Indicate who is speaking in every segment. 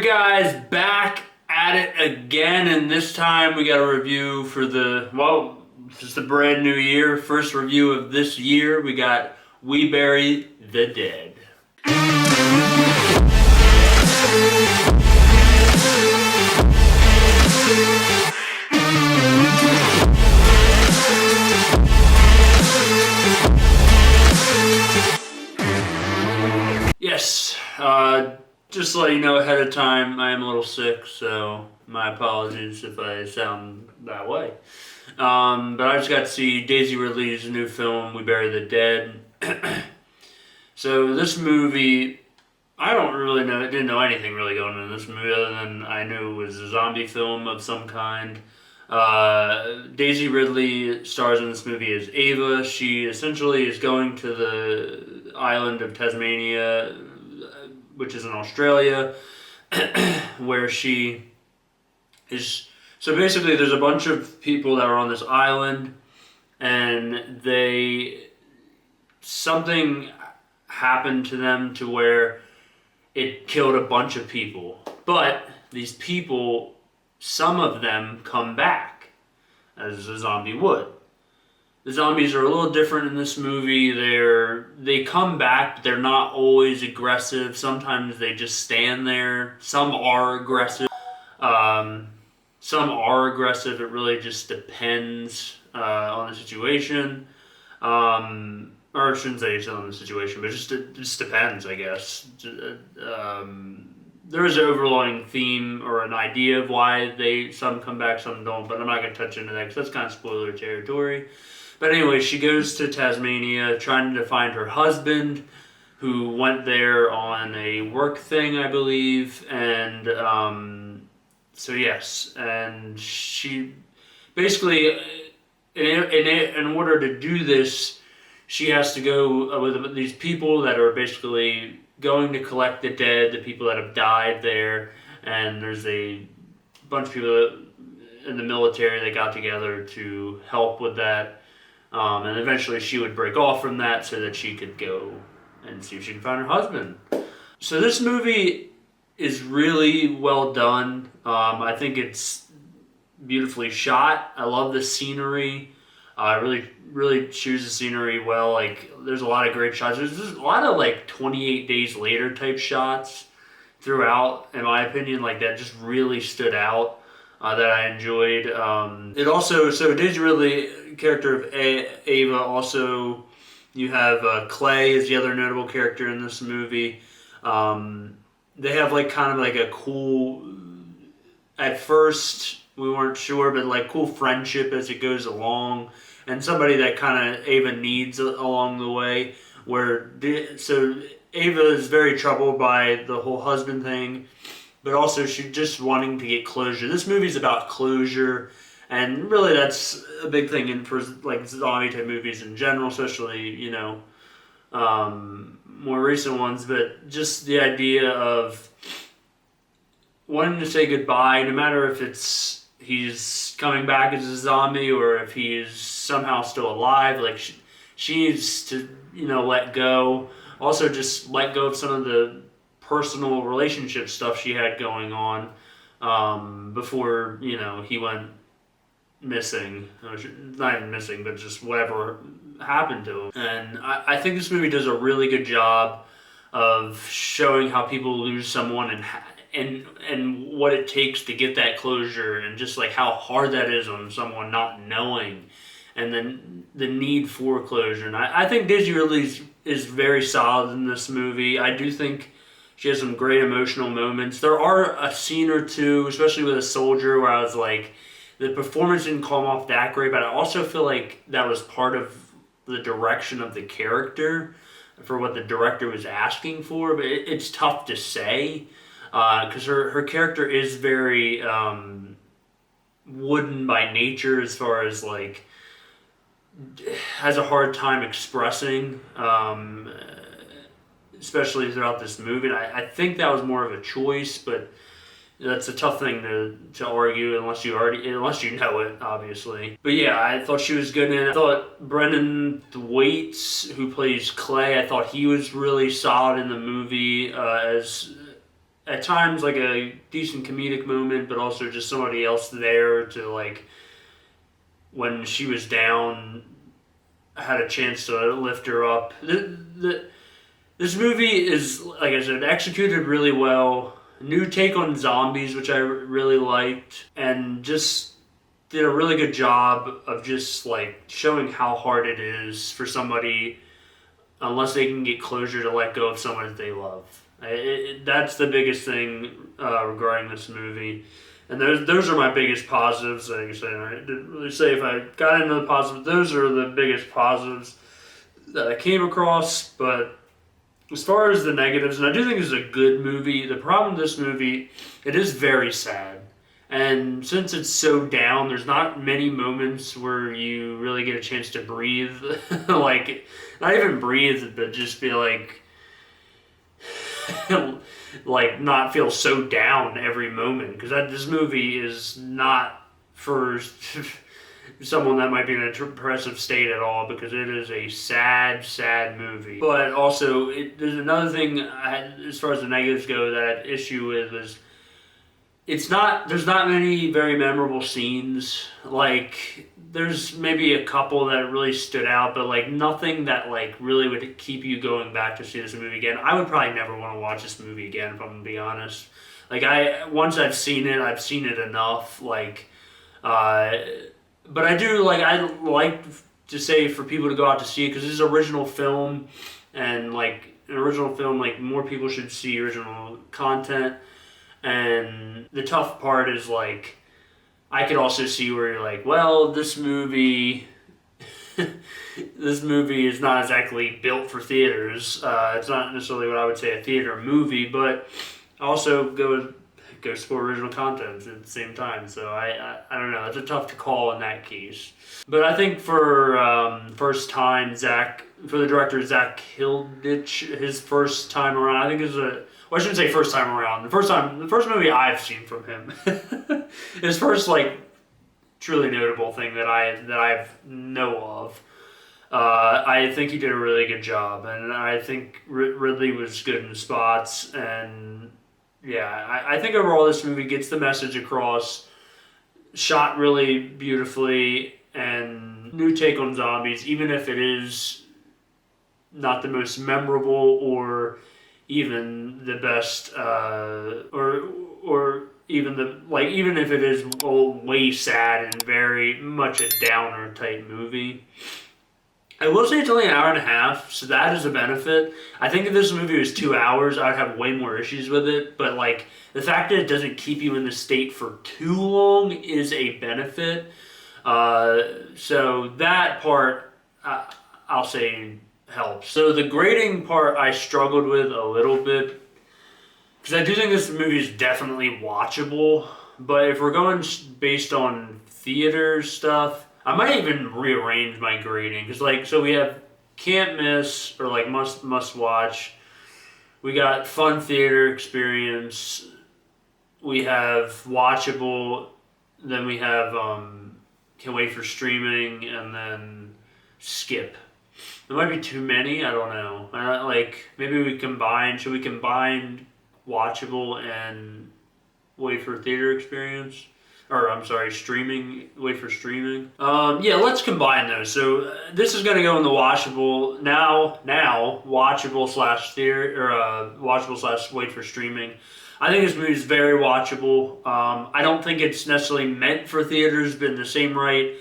Speaker 1: Alright guys, back at it again, and this time we got a review for just the brand new year. First review of this year, we got We Bury the Dead. Yes, just to let you know ahead of time, I am a little sick, so my apologies if I sound that way. But I just got to see Daisy Ridley's new film, We Bury the Dead. So this movie, I didn't know anything really going into this movie other than I knew it was a zombie film of some kind. Daisy Ridley stars in this movie as Ava. She essentially is going to the island of Tasmania, which is in Australia, where she is. So basically, there's a bunch of people that are on this island, and something happened to them to where it killed a bunch of people. But these people, some of them come back, as a zombie would. The zombies are a little different in this movie. They come back, but they're not always aggressive. Sometimes they just stand there. Some are aggressive. It really just depends on the situation. Or I shouldn't say it's on the situation, but it just depends, I guess. There is an overlying theme or an idea of why some come back, some don't, but I'm not going to touch into that because that's kind of spoiler territory. But anyway, she goes to Tasmania trying to find her husband, who went there on a work thing, I believe. And so yes, and she basically, in order to do this, she has to go with these people that are basically going to collect the dead, the people that have died there. And there's a bunch of people in the military that got together to help with that. And eventually she would break off from that so that she could go and see if she can find her husband. So this movie is really well done. I think it's beautifully shot. I love the scenery. Really choose the scenery well. Like, there's a lot of great shots. There's a lot of 28 Days Later type shots throughout, in my opinion. Like, that just really stood out. That I enjoyed. So Daisy Ridley, character of Ava, also you have Clay is the other notable character in this movie. They have kind of a cool, at first we weren't sure, but cool friendship as it goes along, and somebody that kind of Ava needs along the way. So Ava is very troubled by the whole husband thing, but also she's just wanting to get closure. This movie's about closure, and really that's a big thing for zombie type movies in general, especially more recent ones. But just the idea of wanting to say goodbye, no matter if he's coming back as a zombie or if he's somehow still alive. She needs to let go. Also, just let go of some of the personal relationship stuff she had going on before he went missing. Not even missing, but just whatever happened to him. And I think this movie does a really good job of showing how people lose someone and what it takes to get that closure, and just how hard that is on someone not knowing, and then the need for closure. And I think Daisy Ridley is very solid in this movie. I do think she has some great emotional moments. There are a scene or two, especially with a soldier, where I was the performance didn't come off that great, but I also feel like that was part of the direction of the character for what the director was asking for. But it's tough to say because her character is very wooden by nature, as far as has a hard time expressing. Especially throughout this movie. And I think that was more of a choice, but that's a tough thing to argue unless you know it, obviously. But yeah, I thought she was good in it. I thought Brendan Thwaites, who plays Clay, I thought he was really solid in the movie as at times like a decent comedic moment, but also just somebody else there to like when she was down, had a chance to lift her up. This movie is, like I said, executed really well. New take on zombies, which I really liked, and just did a really good job of just like showing how hard it is for somebody, unless they can get closure, to let go of someone that they love. That's the biggest thing regarding this movie. And those are my biggest positives. Like I said, I didn't really say if I got into the positives. Those are the biggest positives that I came across. But as far as the negatives, and I do think it's a good movie, the problem with this movie, it is very sad. And since it's so down, there's not many moments where you really get a chance to breathe. Like, not even breathe, but just be like, like not feel so down every moment. Because this movie is not for someone that might be in a depressive state at all, because it is a sad, sad movie. But also, there's another thing as far as the negatives go that I had issue with was there's not many very memorable scenes. Like, there's maybe a couple that really stood out, but like nothing that like really would keep you going back to see this movie again. I would probably never want to watch this movie again, if I'm gonna be honest. Like, once I've seen it enough. Like, but I do I'd like to say for people to go out to see it, because this is an original film, and like an original film, like more people should see original content. And the tough part is like, I could also see where you're like, well, this movie is not exactly built for theaters. It's not necessarily what I would say a theater movie, but also go support original content at the same time. So I don't know. It's a tough to call in that case. But I think for first time for the director Zach Hilditch, his first time around, I think is I shouldn't say first time around. The first movie I've seen from him. His first like truly notable thing that I know of. I think he did a really good job, and I think Ridley was good in spots, and yeah, I think overall this movie gets the message across, shot really beautifully, and new take on zombies, even if it is not the most memorable or even the best, or even if it is way sad and very much a downer type movie. I will say it's only an hour and a half, so that is a benefit. I think if this movie was 2 hours, I would have way more issues with it. But like the fact that it doesn't keep you in the state for too long is a benefit. So that part, I'll say, helps. So the grading part I struggled with a little bit, because I do think this movie is definitely watchable. But if we're going based on theater stuff, I might even rearrange my grading, because so we have can't miss, or like must watch. We got fun theater experience. We have watchable. Then we have can wait for streaming, and then skip. There might be too many. I don't know. Maybe we combine. Should we combine watchable and wait for theater experience? Or, I'm sorry, streaming, wait for streaming. Yeah, let's combine those. So, this is going to go in the watchable, now, watchable / theater, or watchable / wait for streaming. I think this movie is very watchable. I don't think it's necessarily meant for theaters, but in the same right,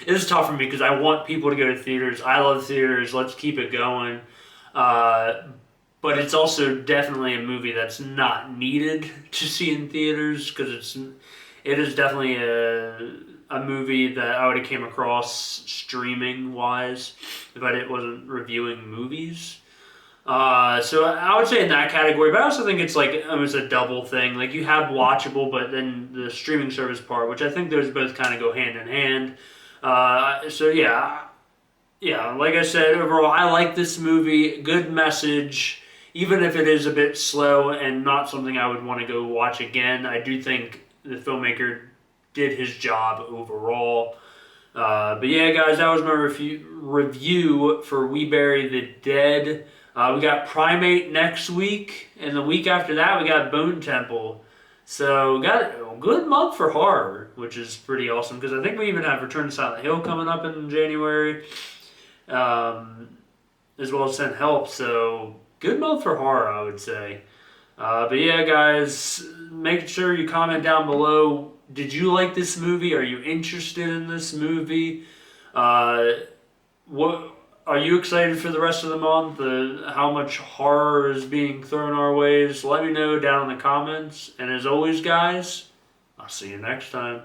Speaker 1: it is tough for me because I want people to go to theaters. I love theaters. Let's keep it going. But it's also definitely a movie that's not needed to see in theaters, because it is definitely a movie that I would have came across streaming wise if I wasn't reviewing movies. So I would say in that category, but I also think it's like almost a double thing. Like, you have watchable, but then the streaming service part, which I think those both kind of go hand in hand. So yeah, like I said, overall, I like this movie. Good message. Even if it is a bit slow and not something I would want to go watch again, I do think the filmmaker did his job overall. But yeah, guys, that was my review for We Bury the Dead. We got Primate next week, and the week after that, we got Bone Temple. So we got a good month for horror, which is pretty awesome, because I think we even have Return to Silent Hill coming up in January, as well as Send Help. So good month for horror, I would say. But yeah, guys, make sure you comment down below. Did you like this movie? Are you interested in this movie? What are you excited for the rest of the month? How much horror is being thrown our ways? Let me know down in the comments. And as always, guys, I'll see you next time.